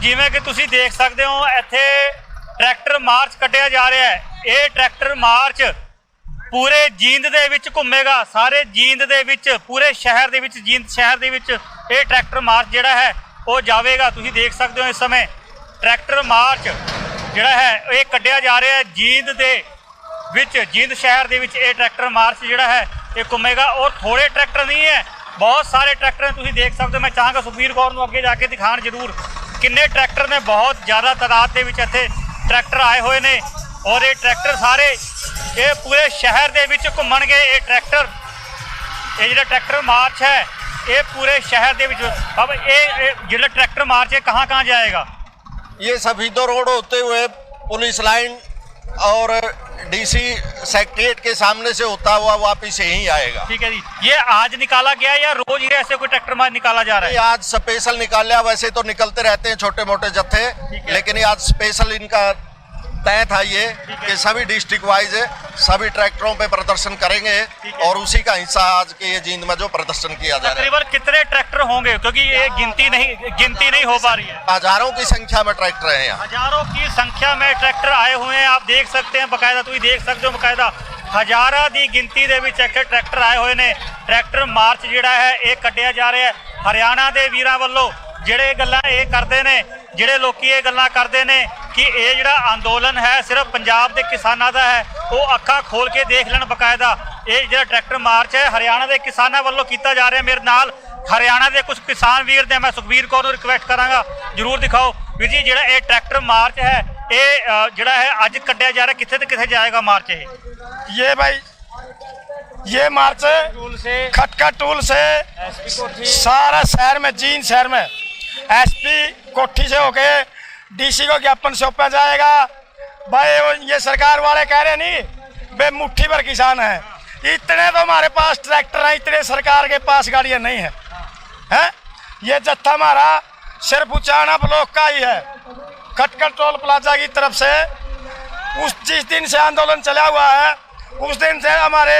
जिवें कि तुसीं देख सकते हो इत्थे ट्रैक्टर मार्च कढ़िया जा रहा है। ये ट्रैक्टर मार्च पूरे जींद दे विच घूमेगा, सारे जींद दे विच, पूरे शहर दे विच, जींद शहर दे विच ये ट्रैक्टर मार्च जिहड़ा है वो जावेगा। तुसीं देख सकते हो इस समय ट्रैक्टर मार्च जिहड़ा है ये कढ़िया जा रहा है जींद दे विच, जींद शहर दे विच ये ट्रैक्टर मार्च जिहड़ा है ये घूमेगा। और थोड़े ट्रैक्टर नहीं है, बहुत सारे ट्रैक्टर तुसीं देख सकते हो। मैं चाहांगा सुखबीर कौर नूं अगे जाके दिखाण जरूर किन्ने ट्रैक्टर ने, बहुत ज़्यादा तादाद दे विच इत्थे ट्रैक्टर आए हुए ने। और ये ट्रैक्टर सारे ये पूरे शहर दे विच घूमणगे। ये ट्रैक्टर ये जिहड़ा ट्रैक्टर मार्च है ये पूरे शहर दे विच, अब ये जिहड़ा ट्रैक्टर मार्च है कहाँ कहाँ जाएगा? ये सफीदो रोड होते हुए पुलिस लाइन और डीसी सेक्रेटरीट के सामने से होता हुआ वापिस यहीं आएगा। ठीक है जी। ये आज निकाला गया या रोज ही ऐसे कोई ट्रैक्टर मार्च निकाला जा रहा है? आज स्पेशल निकाला, वैसे तो निकलते रहते हैं छोटे मोटे जत्थे, लेकिन ये आज स्पेशल इनका तय था ये कि सभी डिस्ट्रिक्ट वाइज सभी ट्रैक्टरों पे प्रदर्शन करेंगे और उसी का हिस्सा आज के ये जींद में जो प्रदर्शन किया जा रहा है। तकरीबन कितने ट्रैक्टर होंगे, क्योंकि ये गिनती नहीं हो पा रही है? हजारों की संख्या में ट्रैक्टर हैं यहाँ, हजारों की संख्या में ट्रैक्टर आए हुए हैं। आप देख सकते हैं बकायदा, तुम देख सकते हो बकायदा हजारां दी गिनती दे विच ट्रैक्टर आए हुए ने। ट्रैक्टर मार्च जिहड़ा है ये कढ़िया जा रहा है। हरियाणा के वीरां वल्लों ਜਿਹੜੇ ਗੱਲਾਂ ਇਹ ਕਰਦੇ ਨੇ, ਜਿਹੜੇ ਲੋਕੀ ਇਹ ਗੱਲਾਂ ਕਰਦੇ ਨੇ कि ये ਜਿਹੜਾ अंदोलन है सिर्फ पंजाब के किसानों का है, वो अखा खोल के देख लैन बकायदा। ये जो ट्रैक्टर मार्च है हरियाणा के किसानों वालों किया जा रहा है। मेरे नाल हरियाणा के कुछ किसान वीर ने, मैं सुखबीर कौर को रिक्वेस्ट करांगा जरूर दिखाओ वीर जी ਜਿਹੜਾ ये ट्रैक्टर मार्च है ये ਜਿਹੜਾ है अज कढ़िया जा रहा है, कितने तो कितने जाएगा मार्च? ये भाई ये मार्च खटका टूल से सारा शहर में, जींद शहर में एसपी कोठी से होके डीसी को ज्ञापन सौंपा जाएगा। भाई ये सरकार वाले कह रहे नहीं बे मुट्ठी भर किसान हैं, इतने तो हमारे पास ट्रैक्टर हैं, इतने सरकार के पास गाड़ियां नहीं हैं। ये जत्था हमारा सिर्फ उचाना ब्लॉक का ही है, खटकल टोल प्लाजा की तरफ से। जिस दिन से आंदोलन चला हुआ है उस दिन से हमारे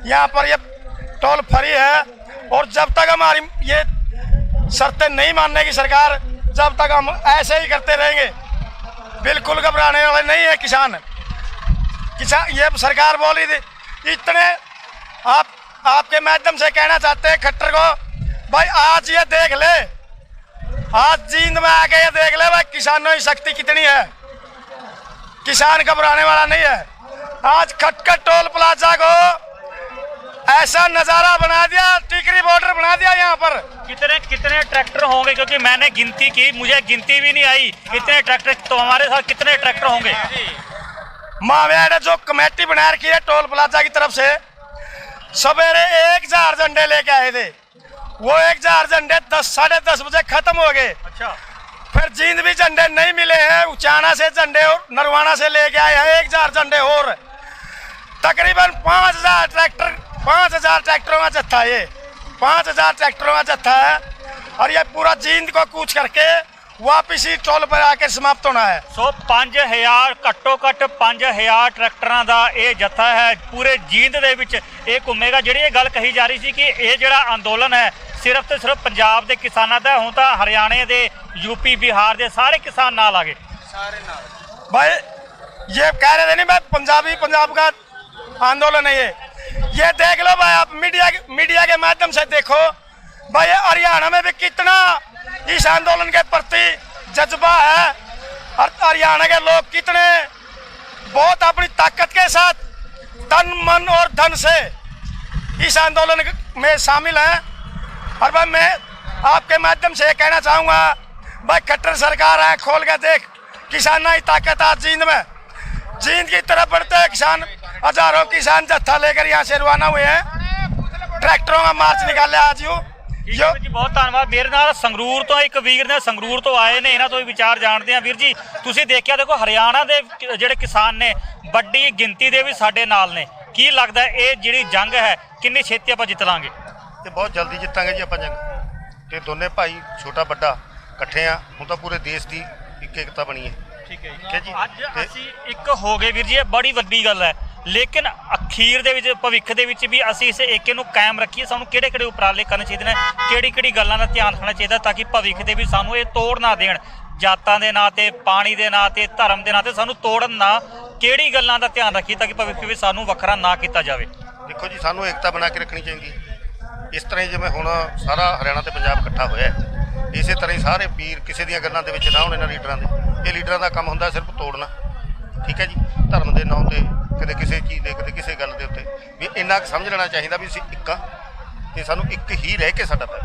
यहाँ पर ये टोल फ्री है, और जब तक हमारी ये शर्तें नहीं मानने की सरकार, जब तक हम ऐसे ही करते रहेंगे। बिल्कुल घबराने वाले नहीं है किसान। ये सरकार बोली थी इतने, आपके माध्यम से कहना चाहते हैं खट्टर को, भाई आज ये देख ले, आज जींद में आके ये देख ले भाई किसानों की शक्ति कितनी है। किसान घबराने वाला नहीं है। आज खटखट टोल प्लाजा को ऐसा नज़ारा बना दिया, टिकरी बॉर्डर बना दिया यहाँ पर। कितने ट्रैक्टर होंगे, क्योंकि मैंने गिनती की, मुझे गिनती भी नहीं आई इतने ट्रैक्टर। तो हमारे साथ कितने ट्रैक्टर होंगे? मावेड़ जो कमेटी बना रखी है टोल प्लाजा की तरफ से, सवेरे 1000 झंडे लेके आए थे। वो 1000 झंडे 10 साढ़े 10 बजे खत्म हो गए। अच्छा, फिर जींद भी झंडे नहीं मिले हैं, उचाना से झंडे और नरवाना से लेके आए हैं 1000 झंडे और तकरीबन 5000 ट्रैक्टर, 5000 ट्रैक्टरों का जत्था, ये 5000 ट्रैक्टरों का जत्था है। और ये पूरा जींद को कूच करके वापिस ही टोल पर आकर समाप्त होना है। सो 5000 घट्टो घट्ट 5000 ट्रैक्टरों का ये जत्था है, पूरे जींद दे विच ये घूमेगा। जिहड़ी ये गल कही जा रही थी कि ये जिहड़ा अंदोलन है सिर्फ तो सिर्फ पंजाब के किसानों का, हुण तां हरियाणे के, यूपी, बिहार के सारे किसान नाल आ गए। सारे नाल भाई ये कह रहे थे नहीं भाई पंजाब का आंदोलन है ये देख लो भाई, आप मीडिया के माध्यम से देखो भाई हरियाणा में भी कितना इस आंदोलन के प्रति जज्बा है। और हरियाणा के लोग कितने बहुत अपनी ताकत के साथ, तन मन और धन से इस आंदोलन में शामिल हैं। और भाई मैं आपके माध्यम से कहना चाहूँगा भाई खट्टर सरकार है, खोल के देख, किसाना ही ताकत आज जींद में, जींद की तरफ बढ़ते हैं किसान। हजारों किसान जत्था लेकर यहाँ से रवाना हुए हैं, ट्रैक्टरों का मार्च निकाले आज यू। जी बहुत धन्यवाद। मेरे नाल संगरूर तो एक वीर ने, संगरूर तो आए ने, इन्हों तो भी विचार जानते हैं। वीर जी तुसीं देखिया, देखो हरियाणा के जिहड़े किसान ने बड़ी गिनती दे भी साडे नाल ने, की लगता है ये जिहड़ी जंग है कितनी छेती आपां जित लांगे? ते बहुत जल्दी जितांगे जी आपां जंग। ते दोने भाई छोटा बड़ा इकट्ठे आ, हुण तां पूरे देश की एक एकता बनी है। ठीक है जी, अज असीं एक हो गए वीर जी, बड़ी वड्डी गल है। लेकिन अखीर दे विच भविख दे विच भी असीं इस एके नूं कायम रखीए। सानूं किहड़े-किहड़े उपराले करने चाहिए ने, किहड़ी-किहड़ी गल्लां दा ध्यान रखना चाहिए ताकि भविख दे भी सानूं ये तोड़ ना देण। ਜਾਤਾਂ ਦੇ ਨਾਂ ਤੇ, ਪਾਣੀ ਦੇ ਨਾਂ ਤੇ, ਧਰਮ ਦੇ ਨਾਂ ਤੇ ਸਾਨੂੰ ਤੋੜਨ ਨਾ, ਕਿਹੜੀ ਗੱਲਾਂ ਦਾ ਧਿਆਨ ਰੱਖੀਏ ਤਾਂ ਕਿ ਭਵਿੱਖ ਵਿੱਚ ਸਾਨੂੰ ਵੱਖਰਾ ਨਾ ਕੀਤਾ ਜਾਵੇ? ਦੇਖੋ ਜੀ, ਸਾਨੂੰ ਏਕਤਾ ਬਣਾ ਕੇ ਰੱਖਣੀ ਚਾਹੀਦੀ ਹੈ। ਇਸ ਤਰ੍ਹਾਂ ਹੀ ਜਿਵੇਂ ਹੁਣ ਸਾਰਾ ਹਰਿਆਣਾ ਤੇ ਪੰਜਾਬ ਇਕੱਠਾ ਹੋਇਆ ਹੈ, ਇਸੇ ਤਰ੍ਹਾਂ ਹੀ ਸਾਰੇ ਪੀਰ ਕਿਸੇ ਦੀਆਂ ਗੱਲਾਂ ਦੇ ਵਿੱਚ ਨਾ ਹੋਣ ਇਹਨਾਂ ਲੀਡਰਾਂ ਦੇ। ਇਹ ਲੀਡਰਾਂ ਦਾ ਕੰਮ ਹੁੰਦਾ ਸਿਰਫ ਤੋੜਨਾ, ਠੀਕ ਹੈ ਜੀ, ਧਰਮ ਦੇ ਨਾਂ ਤੇ, ਕਦੇ ਕਿਸੇ ਚੀਜ਼ ਦੇ, ਕਦੇ ਕਿਸੇ ਗੱਲ ਦੇ ਉੱਤੇ। ਵੀ ਇੰਨਾ ਕੁ ਸਮਝ ਲੈਣਾ ਚਾਹੀਦਾ ਵੀ ਅਸੀਂ ਇੱਕ ਆ ਤੇ ਸਾਨੂੰ ਇੱਕ ਹੀ ਰਹਿ ਕੇ ਸਾਡਾ ਪੈਰ।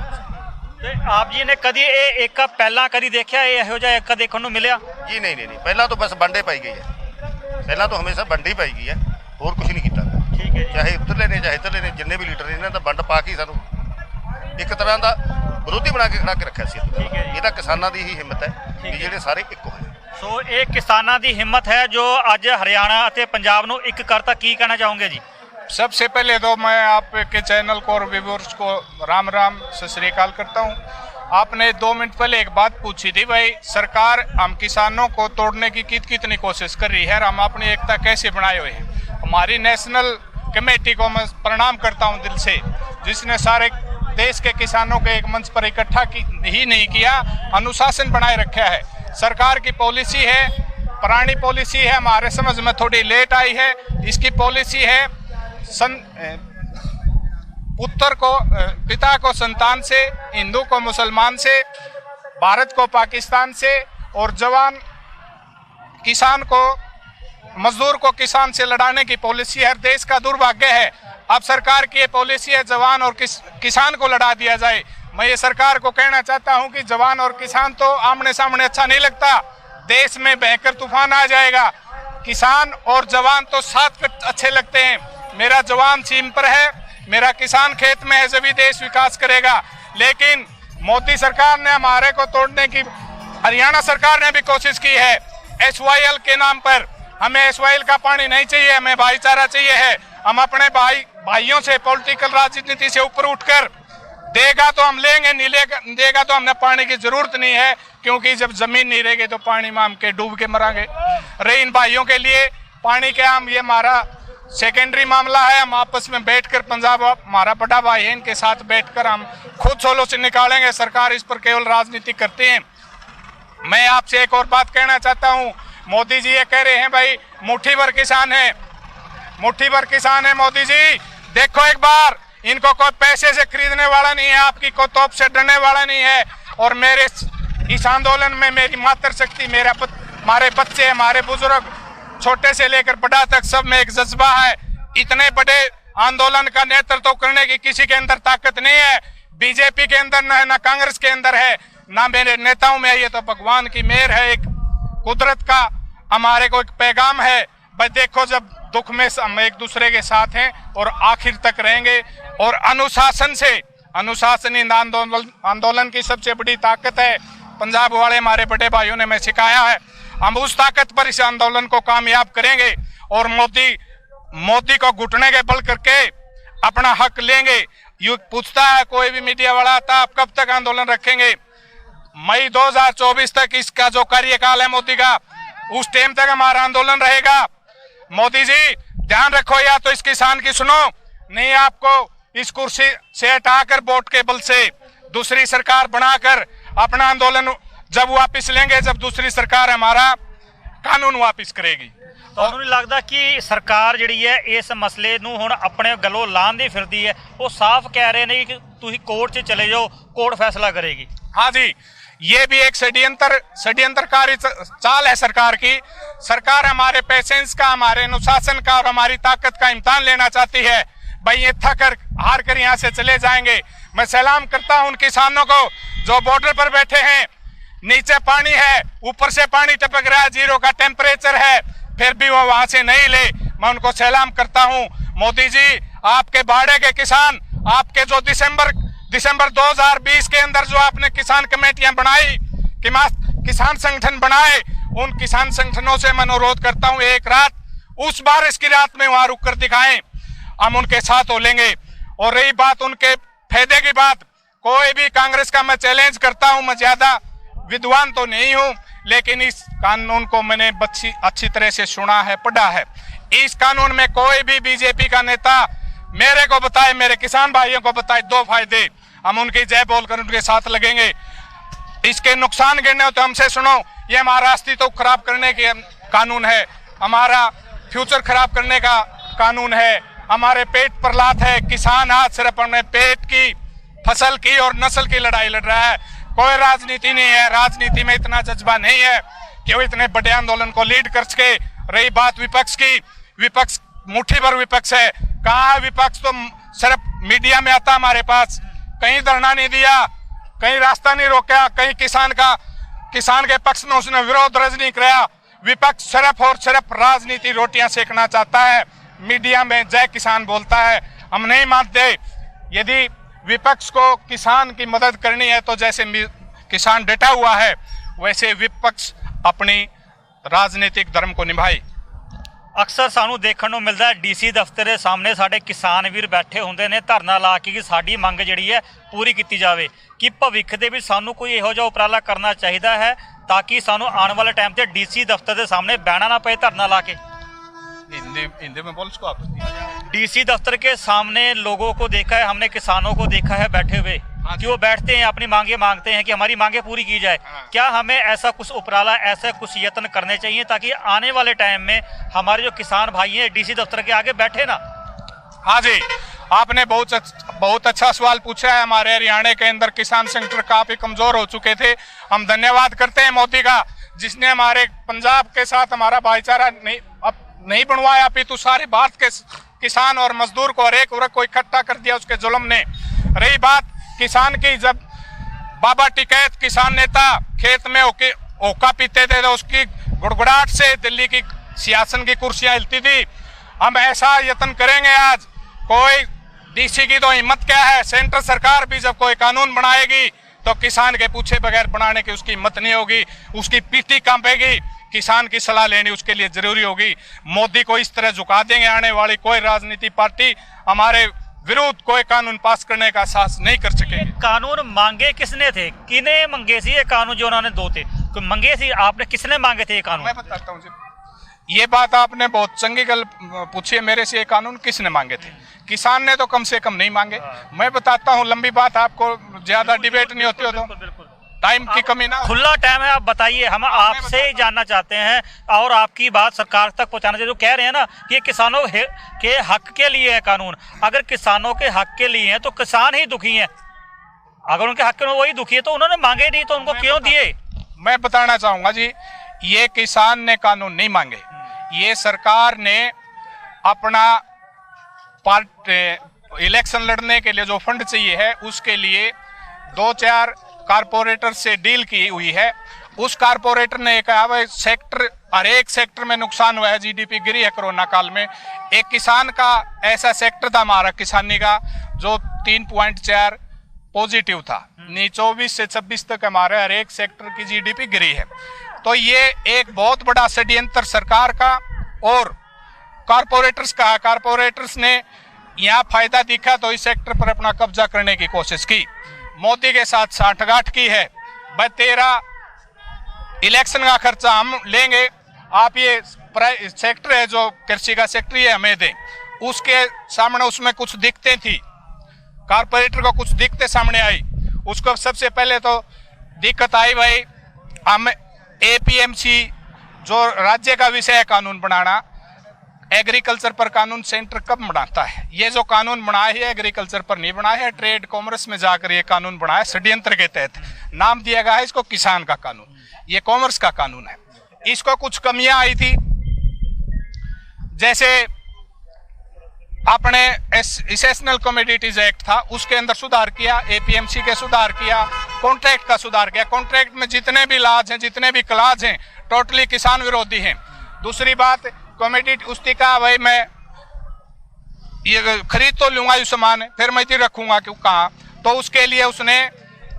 ਤੇ ਆਪ ਜੀ ਨੇ ਕਦੀ ਇਹ ਏਕਾ ਪਹਿਲਾਂ ਕਦੀ ਦੇਖਿਆ, ਇਹ ਇਹੋ ਜਿਹਾ ਏਕਾ ਦੇਖਣ ਨੂੰ ਮਿਲਿਆ? ਜੀ ਨਹੀਂ, ਪਹਿਲਾਂ ਤੋਂ ਬਸ ਵੰਡੇ ਪਾਈ ਗਈ ਹੈ। ਪਹਿਲਾਂ ਤੋਂ ਹਮੇਸ਼ਾ ਵੰਡੀ ਪਾਈ ਗਈ ਹੈ, ਹੋਰ ਕੁਝ ਨਹੀਂ ਕੀਤਾ। ਠੀਕ ਹੈ, ਚਾਹੇ ਉੱਧਰਲੇ ਨੇ ਚਾਹੇ ਇੱਧਰਲੇ ਨੇ, ਜਿੰਨੇ ਵੀ ਲੀਡਰ ਨੇ ਇਹਨਾਂ ਦਾ ਵੰਡ ਪਾ ਕੇ ਸਾਨੂੰ ਇੱਕ ਤਰ੍ਹਾਂ ਦਾ ਵਿਰੋਧੀ ਬਣਾ ਕੇ ਖੜਾ ਕੇ ਰੱਖਿਆ ਸੀ। ਠੀਕ ਹੈ ਜੀ। ਇਹ ਤਾਂ ਕਿਸਾਨਾਂ ਦੀ ਹੀ ਹਿੰਮਤ ਹੈ ਕਿ ਜਿਹੜੇ ਸਾਰੇ ਇੱਕ ਹੋਏ। ਸੋ ਇਹ ਕਿਸਾਨਾਂ ਦੀ ਹਿੰਮਤ ਹੈ ਜੋ ਅੱਜ ਹਰਿਆਣਾ ਅਤੇ ਪੰਜਾਬ ਨੂੰ ਇੱਕ ਕਰਤਾ। ਕੀ ਕਹਿਣਾ ਚਾਹੋਗੇ ਜੀ? सबसे पहले तो मैं आपके चैनल को और व्यूअर्स को राम राम सत श्री अकाल करता हूँ। आपने 2 मिनट पहले एक बात पूछी थी, भाई सरकार हम किसानों को तोड़ने की कितनी कोशिश कर रही है और हम अपनी एकता कैसे बनाए हुए हैं। हमारी नेशनल कमेटी को मैं प्रणाम करता हूँ दिल से, जिसने सारे देश के किसानों के एक मंच पर इकट्ठा ही नहीं किया, अनुशासन बनाए रखा है। सरकार की पॉलिसी है, पुरानी पॉलिसी है, हमारे समझ में थोड़ी लेट आई है। इसकी पॉलिसी है पुत्र को पिता को संतान से, हिंदू को मुसलमान से, भारत को पाकिस्तान से, और जवान किसान को, मजदूर को किसान से लड़ाने की पॉलिसी है। देश का दुर्भाग्य है अब सरकार की ये पॉलिसी है जवान और किसान को लड़ा दिया जाए। मैं ये सरकार को कहना चाहता हूं कि जवान और किसान तो आमने सामने अच्छा नहीं लगता, देश में भयंकर तूफान आ जाएगा। किसान और जवान तो साथ अच्छे लगते हैं। मेरा जवान सीम पर है, मेरा किसान खेत में है, जभी देश विकास करेगा। लेकिन मोदी सरकार ने हमारे को तोड़ने की, हरियाणा सरकार ने भी कोशिश की है SYL के नाम पर। हमें SYL का पानी नहीं चाहिए, हमें भाईचारा चाहिए है। हम अपने भाइयों से पॉलिटिकल राजनीति से ऊपर उठकर, देगा तो हम लेंगे, नहीं देगा तो हमने पानी की जरूरत नहीं है, क्योंकि जब जमीन नहीं रहेगी तो पानी में हम के डूब के मरांगे। रही इन भाइयों के लिए पानी के, हम ये हमारा सेकेंडरी मामला है। हम आपस में बैठकर, पंजाब हमारा बड़ा भाई है, इनके साथ बैठकर हम खुद सोल्यूशन निकालेंगे। सरकार इस पर केवल राजनीति करती है। मैं आपसे एक और बात कहना चाहता हूँ, मोदी जी ये कह रहे हैं भाई मुट्ठी भर किसान है, मुट्ठी भर किसान है। मोदी जी देखो एक बार, इनको कोई पैसे से खरीदने वाला नहीं है, आपकी कोई तोप से डरने वाला नहीं है। और मेरे इस आंदोलन में मेरी मातृशक्ति, हमारे बच्चे, हमारे बुजुर्ग, छोटे से लेकर बड़ा तक, सब में एक जज्बा है। इतने बड़े आंदोलन का नेतृत्व करने की किसी के अंदर ताकत नहीं है, बीजेपी के अंदर न है, ना कांग्रेस के अंदर है, ना मेरे नेताओं में है। ये तो भगवान की मेहर है, एक कुदरत का हमारे को एक पैगाम है। भाई देखो, जब दुख में हम एक दूसरे के साथ हैं और आखिर तक रहेंगे। और अनुशासन से, अनुशासन इन आंदोलन की सबसे बड़ी ताकत है। पंजाब वाले हमारे बड़े भाइयों ने हमें सिखाया है, हम उस ताकत पर इस आंदोलन को कामयाब करेंगे और मोदी को घुटने के बल करके अपना हक लेंगे। यू पूछता है कोई भी मीडिया वाला आता, आप कब तक आंदोलन रखेंगे? मई 2024 तक इसका जो कार्यकाल है मोदी का, उस टाइम तक हमारा आंदोलन रहेगा। मोदी जी ध्यान रखो, या तो इस किसान की सुनो, नहीं आपको इस कुर्सी से हटाकर वोट के बल से दूसरी सरकार बनाकर अपना आंदोलन जब वापिस लेंगे, जब दूसरी सरकार हमारा कानून वापिस करेगी। ਤੁਹਾਨੂੰ ਨਹੀਂ ਲੱਗਦਾ ਕਿ ਸਰਕਾਰ ਜਿਹੜੀ ਹੈ ਇਸ ਮਸਲੇ ਨੂੰ ਹੁਣ ਆਪਣੇ ਗਲੋਂ ਲਾਂਦੀ ਫਿਰਦੀ ਹੈ? ਉਹ ਸਾਫ਼ ਕਹਿ ਰਹੇ ਨੇ ਕਿ ਤੁਸੀਂ ਕੋਰਟ 'ਚ ਚਲੇ ਜਾਓ, कोर्ट फैसला करेगी। हाँ जी, ये भी एक षड्यंत्रकारी चाल है सरकार की। सरकार हमारे पेशेंस का, हमारे अनुशासन का और हमारी ताकत का इम्तिहान लेना चाहती है। भाई ये थक हार कर यहाँ से चले जाएंगे। मैं सलाम करता हूँ उन किसानों को जो बॉर्डर पर बैठे हैं, नीचे पानी है, ऊपर से पानी टपक रहा है, 0 का टेम्परेचर है, फिर भी वो वहां से नहीं ले। मैं उनको सलाम करता हूँ। मोदी जी, आपके बाड़े के किसान, आपके जो दिसंबर 2020 के अंदर जो आपने किसान कमेटियां बनाई, किसान संगठन बनाए, उन किसान संगठनों से मैं अनुरोध करता हूं एक रात, उस बारिश की रात में वहां रुक कर दिखाएं, हम उनके साथ हो लेंगे। और रही बात उनके फायदे की बात, कोई भी कांग्रेस का मैं चैलेंज करता हूं, मैं ज्यादा विद्वान तो नहीं हूं, लेकिन इस कानून को मैंने अच्छी तरह से सुना है, पढ़ा है। इस कानून में कोई भी बीजेपी का नेता मेरे को बताए, मेरे किसान भाइयों को बताए 2 फायदे, हम उनकी जय बोलकर उनके साथ लगेंगे। इसके नुकसान गिनने हो तो हमसे सुनो। ये हमारा अस्तित्व खराब करने के कानून है, हमारा फ्यूचर खराब करने का कानून है, हमारे पेट पर लात है। किसान आज सिर्फ अपने पेट की, फसल की और नस्ल की लड़ाई लड़ रहा है। कोई राजनीति नहीं है, राजनीति में इतना जज्बा नहीं है कि वो इतने बड़े आंदोलन को लीड कर सके। रही बात विपक्ष की, विपक्ष मुट्ठी भर विपक्ष है। कहाँ है विपक्ष? तो सिर्फ मीडिया में आता हमारे पास, कहीं धरना नहीं दिया, कहीं रास्ता नहीं रोका, कहीं किसान के पक्ष में उसने विरोध दर्ज नहीं कराया। विपक्ष सिर्फ और सिर्फ राजनीति रोटियां सेकना चाहता है, मीडिया में जय किसान बोलता है। हम नहीं मानते। यदि विपक्ष को किसान की मदद करनी है तो जैसे किसान डटा हुआ है वैसे विपक्ष अपनी राजनीतिक धर्म को निभाए। ਅਕਸਰ ਸਾਨੂੰ ਦੇਖਣ ਨੂੰ ਮਿਲਦਾ ਡੀਸੀ ਦਫ਼ਤਰ ਦੇ ਸਾਹਮਣੇ ਸਾਡੇ ਕਿਸਾਨ ਵੀਰ ਬੈਠੇ ਹੁੰਦੇ ਨੇ ਧਰਨਾ ਲਾ ਕੇ ਕਿ ਸਾਡੀ ਮੰਗ ਜਿਹੜੀ ਹੈ ਪੂਰੀ ਕੀਤੀ ਜਾਵੇ। ਕਿ ਭਵਿੱਖ ਦੇ ਵਿੱਚ ਸਾਨੂੰ ਕੋਈ ਇਹੋ ਜਿਹਾ ਉਪਰਾਲਾ ਕਰਨਾ ਚਾਹੀਦਾ ਹੈ ਤਾਂ ਕਿ ਸਾਨੂੰ ਆਉਣ ਵਾਲੇ ਟਾਈਮ ਤੇ ਡੀਸੀ ਦਫ਼ਤਰ ਦੇ ਸਾਹਮਣੇ ਬਹਿਣਾ ਨਾ ਪਏ ਧਰਨਾ ला के। हिंदी में बोल इसको आप। डीसी दफ्तर के सामने लोगों को देखा है हमने, किसानों को देखा है बैठे हुए कि वो बैठते हैं, अपनी मांगे मांगते हैं कि हमारी मांगे पूरी की जाए। क्या हमें ऐसा कुछ उपराला, ऐसा कुछ यत्न करने चाहिए ताकि आने वाले टाइम में हमारे जो किसान भाई हैं डीसी दफ्तर के आगे बैठे ना? हाँ जी, आपने बहुत अच्छा सवाल पूछा है। हमारे हरियाणा के अंदर किसान संगठन काफी कमजोर हो चुके थे। हम धन्यवाद करते हैं मोदी का, जिसने हमारे पंजाब के साथ हमारा भाईचारा नहीं बनवाया, अपितु सारे भारत के किसान और मजदूर को, हर एक वर्ग को इकट्ठा कर दिया उसके जुल्म ने। रही बात किसान की, जब बाबा टिकैत किसान नेता खेत में ओका पीते थे तो उसकी गुड़गुड़ाहट से दिल्ली की सियासन की कुर्सियां हिलती थी। हम ऐसा यत्न करेंगे आज। कोई डीसी की तो हिम्मत क्या है, सेंट्रल सरकार भी जब कोई कानून बनाएगी तो किसान के पूछे बगैर बनाने की उसकी हिम्मत नहीं होगी, उसकी पीठी कांपेगी। किसान की सलाह लेनी उसके लिए जरूरी होगी। मोदी को इस तरह झुका देंगे आने वाली कोई राजनीति पार्टी हमारे विरुद्ध कोई कानून पास करने का साहस नहीं कर सकेगी। कानून मांगे किसने थे, किने मंगे सी ये कानून जो उन्होंने दो थे? तो मंगे सी आपने, किसने मांगे थे ये कानून? मैं बताता हूँ जी, ये बात आपने बहुत चंगी गल पूछी है मेरे से। ये कानून किसने मांगे थे? किसान ने तो कम से कम नहीं मांगे। मैं बताता हूँ, लंबी बात, आपको ज्यादा डिबेट नहीं होती हो तो टाइम की कमी ना, खुला टाइम है, आप बताइए। हम आपसे ही जानना चाहते हैं और आपकी बात सरकार तक पहुंचाना चाहिए। जो कह रहे हैं ना कि ये किसानों के हक के लिए है कानून, अगर किसानों के हक के लिए है तो किसान ही दुखी हैं। अगर उनके हक में वही दुखी है तो उन्होंने मांगे नहीं तो उनको क्यों दिए? मैं बताना चाहूंगा जी, ये किसान ने कानून नहीं मांगे, ये सरकार ने अपना इलेक्शन लड़ने के लिए जो फंड चाहिए है उसके लिए 2-4 कारपोरेटर से डील की हुई है। उस कारपोरेटर ने कहा भाई सेक्टर, हर एक सेक्टर में नुकसान हुआ है, जीडीपी गिरी है कोरोना काल में। एक किसान का ऐसा सेक्टर था हमारा किसानी का जो 3.4 पॉजिटिव था, नहीं 24 से 26 तक हमारे हर एक सेक्टर की जीडीपी गिरी है। तो ये एक बहुत बड़ा षड्यंत्र सरकार का और कारपोरेटर्स का। कारपोरेटर्स ने यहाँ फायदा दिखा तो इस सेक्टर पर अपना कब्जा करने की कोशिश की, मोदी के साथ साठगांठ की है। भाई तेरा इलेक्शन का खर्चा हम लेंगे, आप ये सेक्टर है जो कृषि का सेक्टर है हमें दें। उसके सामने उसमें कुछ दिक्कतें थी, कारपोरेटर को कुछ दिक्कतें सामने आई। उसको सबसे पहले तो दिक्कत आई भाई, हम एपीएमसी जो राज्य का विषय है कानून बनाना, एग्रीकल्चर पर कानून सेंटर कब बनाता है? ये जो कानून बनाया है एग्रीकल्चर पर नहीं बनाया है, ट्रेड कॉमर्स में जाकर ये कानून बनाया षड्यंत्र के तहत। नाम दिया गया है इसको किसान का कानून, ये कॉमर्स का कानून है। इसको कुछ कमियां आई थी, जैसे आपने एसेशनल कमोडिटीज एक्ट था उसके अंदर सुधार किया, एपीएमसी के सुधार किया, कॉन्ट्रैक्ट का सुधार किया। कॉन्ट्रैक्ट में जितने भी लाज हैं, जितने भी क्लाज हैं, टोटली किसान विरोधी हैं। दूसरी बात, कमोडिटी उसकी कहा भाई मैं ये खरीद तो लूंगा ये सामान, फिर मैं इधर रखूंगा क्यों कहाँ? तो उसके लिए उसने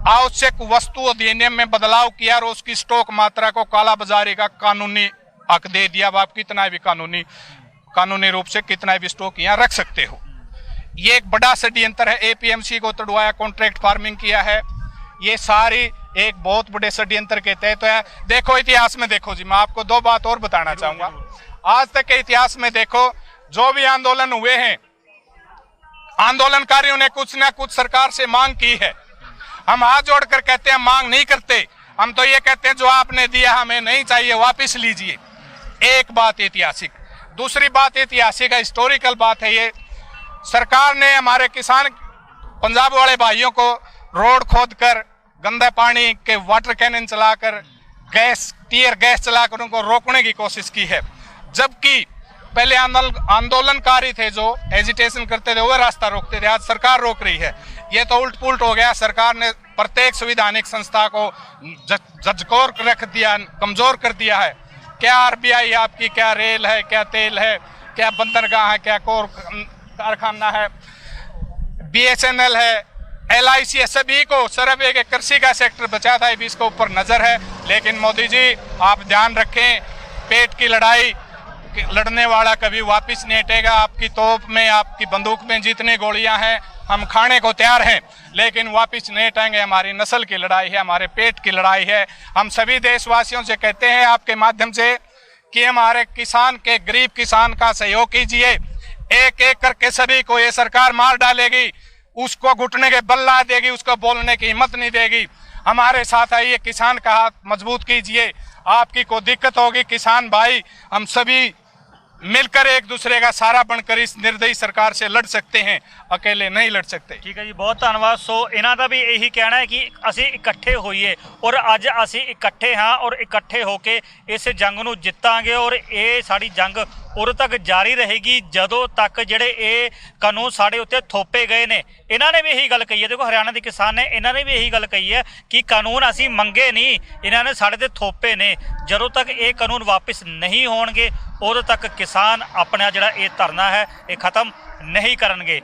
आवश्यक वस्तु अधिनियम में बदलाव किया और उसकी स्टॉक मात्रा को काला बाजारी का कानूनी हक दे दिया। अब आप कितना भी कानूनी रूप से कितना भी स्टॉक यहाँ रख सकते हो। ये एक बड़ा षड्यंत्र है, एपीएमसी को तोड़वाया, कॉन्ट्रैक्ट फार्मिंग किया है। ये सारी एक बहुत बड़े षड्यंत्र के तहत है। देखो इतिहास में देखो जी, मैं आपको 2 बात और बताना चाहूंगा। आज तक के इतिहास में देखो, जो भी आंदोलन हुए हैं, आंदोलनकारियों ने कुछ ना कुछ सरकार से मांग की है। हम हाथ जोड़कर कहते हैं मांग नहीं करते, हम तो ये कहते हैं जो आपने दिया हमें नहीं चाहिए, वापस लीजिए। एक बात ऐतिहासिक। दूसरी बात ऐतिहासिक है, हिस्टोरिकल बात है ये, सरकार ने हमारे किसान पंजाब वाले भाइयों को रोड खोद कर, गंदे पानी के वाटर कैनन चलाकर, गैस टीयर गैस चलाकर उनको रोकने की कोशिश की है। जबकि पहले आंदोलनकारी थे जो एजिटेशन करते थे वो रास्ता रोकते थे, आज सरकार रोक रही है। ये तो उल्ट पुल्ट हो गया। सरकार ने प्रत्येक संवैधानिक संस्था को झकझोर रख दिया, कमजोर कर दिया है। क्या आरबीआई आपकी, क्या रेल है, क्या तेल है, क्या बंदरगाह है, क्या कोर कारखाना है, बीएसएनएल है, LIC है, सभी को सिर्फ एक कृषि का सेक्टर बचा था, अभी इसके ऊपर नजर है। लेकिन मोदी जी आप ध्यान रखें, पेट की लड़ाई लड़ने वाला कभी वापस नहीं हटेगा। आपकी तोप में, आपकी बंदूक में जितनी गोलियां हैं हम खाने को तैयार हैं, लेकिन वापस नहीं हटेंगे। हमारी नस्ल की लड़ाई है, हमारे पेट की लड़ाई है। हम सभी देशवासियों से कहते हैं आपके माध्यम से कि हमारे किसान के, गरीब किसान का सहयोग कीजिए। एक एक करके सभी को ये सरकार मार डालेगी, उसको घुटने के बल ला देगी, उसको बोलने की हिम्मत नहीं देगी। हमारे साथ आइए, किसान का हाथ मजबूत कीजिए। आपकी कोई दिक्कत होगी किसान भाई, हम सभी मिलकर एक दूसरे का सारा बनकर इस निर्दयी सरकार से लड़ सकते हैं, अकेले नहीं लड़ सकते। ਠੀਕ ਹੈ ਜੀ, ਬਹੁਤ ਧੰਨਵਾਦ। ਸੋ ਇਹਨਾਂ ਦਾ ਵੀ ਇਹੀ ਕਹਿਣਾ ਹੈ ਕਿ ਅਸੀਂ ਇਕੱਠੇ ਹੋਈਏ ਔਰ ਅੱਜ ਅਸੀਂ ਇਕੱਠੇ ਹਾਂ ਔਰ ਇਕੱਠੇ ਹੋ ਕੇ ਇਸ ਜੰਗ ਨੂੰ ਜਿੱਤਾਂਗੇ ਔਰ ਇਹ ਸਾਡੀ ਜੰਗ ਉਦੋਂ ਤੱਕ ਜਾਰੀ ਰਹੇਗੀ ਜਦੋਂ ਤੱਕ ਜਿਹੜੇ ਇਹ ਕਾਨੂੰਨ ਸਾਡੇ ਉੱਤੇ ਥੋਪੇ ਗਏ ਨੇ। ਇਹਨਾਂ ਨੇ ਵੀ ਇਹੀ ਗੱਲ ਕਹੀ ਹੈ, ਦੇਖੋ ਹਰਿਆਣਾ ਦੇ ਕਿਸਾਨ ਨੇ, ਇਹਨਾਂ ਨੇ ਵੀ ਇਹੀ ਗੱਲ ਕਹੀ ਹੈ ਕਿ ਕਾਨੂੰਨ ਅਸੀਂ ਮੰਗੇ ਨਹੀਂ, ਇਹਨਾਂ ਨੇ ਸਾਡੇ ਤੇ ਥੋਪੇ ਨੇ। ਜਦੋਂ ਤੱਕ ਇਹ ਕਾਨੂੰਨ ਵਾਪਸ ਨਹੀਂ ਹੋਣਗੇ ਉਦੋਂ ਤੱਕ ਕਿਸਾਨ ਆਪਣਾ ਜਿਹੜਾ ਇਹ ਧਰਨਾ ਹੈ ਇਹ ਖਤਮ ਨਹੀਂ ਕਰਨਗੇ।